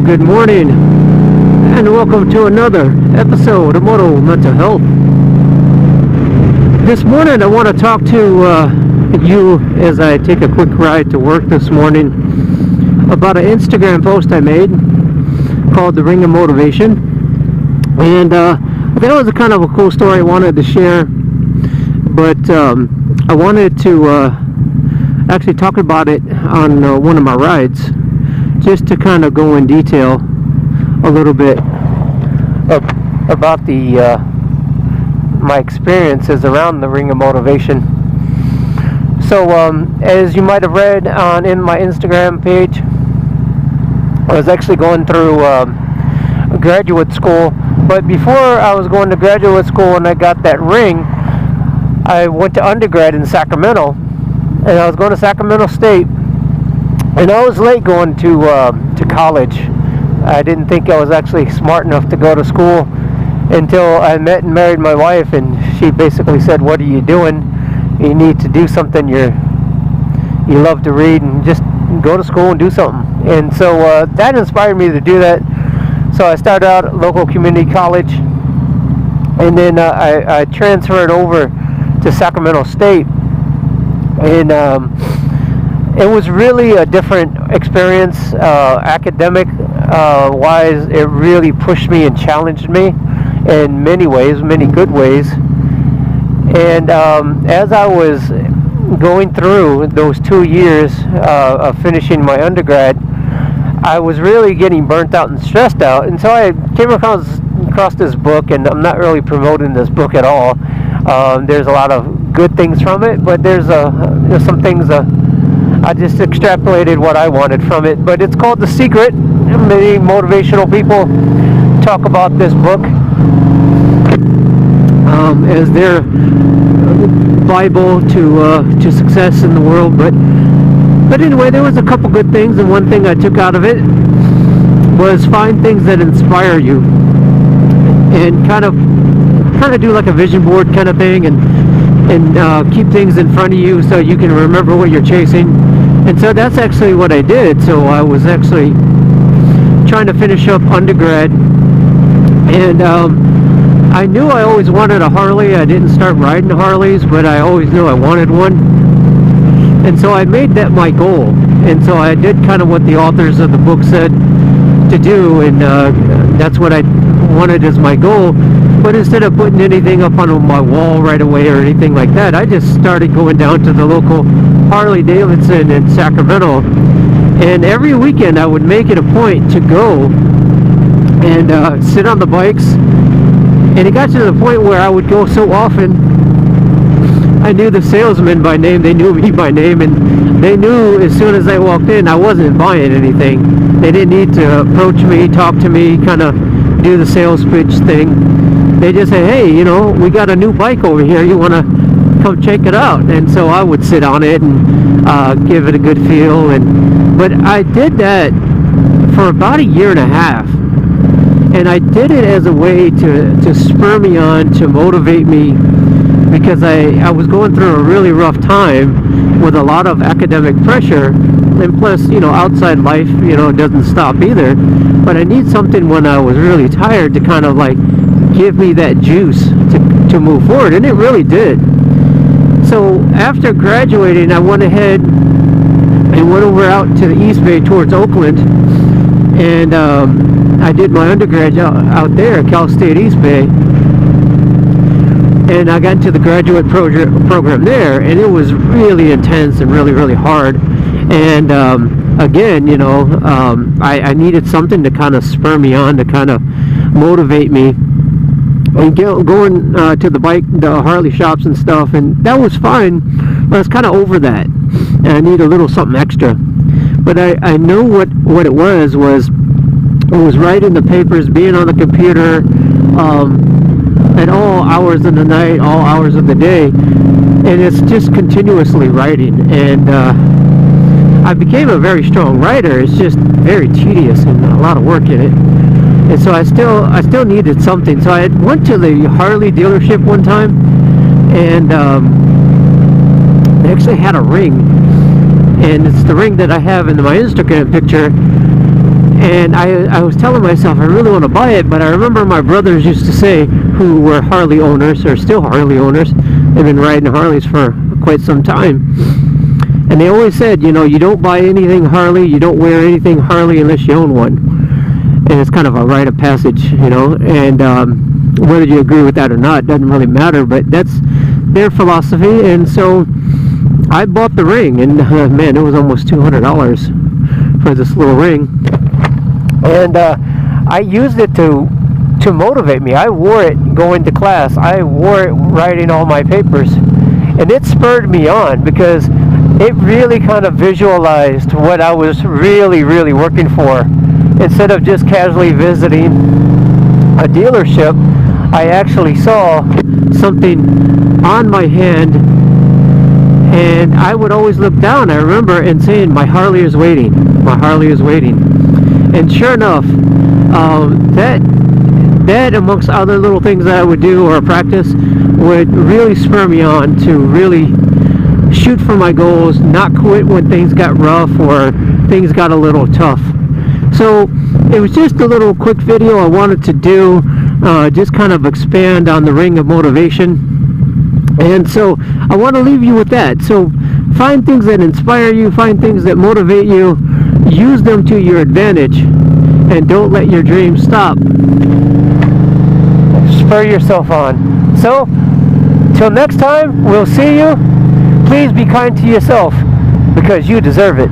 Good morning, and welcome to another episode of Moto Mental Health. This morning I want to talk to you as I take a quick ride to work this morning about an Instagram post I made called The Ring of Motivation. And that was a kind of a cool story I wanted to share, but I wanted to actually talk about it on one of my rides, just to kind of go in detail a little bit about my experiences around the Ring of Motivation. So as you might have read in my Instagram page, I was actually going through graduate school, but before I was going to graduate school and I got that ring, I went to undergrad in Sacramento, and I was going to Sacramento State. And I was late going to college. I didn't think I was actually smart enough to go to school until I met and married my wife, and she basically said, "What are you doing? You need to do something. You love to read, and just go to school and do something." And so that inspired me to do that. So I started out at local community college, and then I transferred over to Sacramento State, and it was really a different experience, academic wise. It really pushed me and challenged me in many ways, many good ways. And as I was going through those 2 years of finishing my undergrad, I was really getting burnt out and stressed out. And so I came across this book, and I'm not really promoting this book at all. There's a lot of good things from it, but there's some things I just extrapolated what I wanted from it. But it's called The Secret. Many motivational people talk about this book as their Bible to success in the world. But anyway, there was a couple good things, and one thing I took out of it was find things that inspire you, and kind of do like a vision board kind of thing, and keep things in front of you so you can remember what you're chasing. And so that's actually what I did. So I was actually trying to finish up undergrad, and I knew I always wanted a Harley. I didn't start riding Harleys, but I always knew I wanted one, and so I made that my goal. And so I did kind of what the authors of the book said to do, and that's what I wanted as my goal. But instead of putting anything up on my wall right away or anything like that, I just started going down to the local Harley Davidson in Sacramento, and every weekend I would make it a point to go and sit on the bikes. And it got to the point where I would go so often, I knew the salesmen by name, they knew me by name, and they knew as soon as I walked in I wasn't buying anything. They didn't need to approach me, talk to me, kind of do the sales pitch thing. They just say, "Hey, we got a new bike over here, you want to come check it out?" And so I would sit on it and give it a good feel. But I did that for about a year and a half, and I did it as a way to spur me on, to motivate me, because I was going through a really rough time with a lot of academic pressure, and plus outside life doesn't stop either. But I need something when I was really tired to kind of like give me that juice to move forward, and it really did. So after graduating, I went ahead and went over out to the East Bay towards Oakland, and I did my undergrad out there at Cal State East Bay, and I got into the graduate program there, and it was really intense and really, really hard. And again, I needed something to kind of spur me on, to kind of motivate me, and going to the Harley shops and stuff, and that was fine, but I was kind of over that, and I need a little something extra. But I know what it was writing the papers, being on the computer at all hours of the night, all hours of the day, and it's just continuously writing. And I became a very strong writer. It's just very tedious and a lot of work in it. And so I still needed something. So I went to the Harley dealership one time, and they actually had a ring, and it's the ring that I have in my Instagram picture. And I was telling myself I really want to buy it, but I remember my brothers used to say, who were Harley owners, or still Harley owners, they've been riding Harleys for quite some time, and they always said, you know, you don't buy anything Harley, you don't wear anything Harley unless you own one. And it's kind of a rite of passage, you know, and whether you agree with that or not doesn't really matter, but that's their philosophy. And so I bought the ring, and man, it was almost $200 for this little ring, and I used it to motivate me. I wore it going to class, I wore it writing all my papers, and it spurred me on because it really kind of visualized what I was really working for. Instead of just casually visiting a dealership, I actually saw something on my hand, and I would always look down, I remember, and saying, my Harley is waiting, my Harley is waiting. And sure enough, that amongst other little things that I would do or practice would really spur me on to really shoot for my goals, not quit when things got rough or things got a little tough. So it was just a little quick video I wanted to do, just kind of expand on the ring of motivation. And so I want to leave you with that. So find things that inspire you, find things that motivate you, use them to your advantage, and don't let your dreams stop. Spur yourself on. So till next time, we'll see you. Please be kind to yourself, because you deserve it.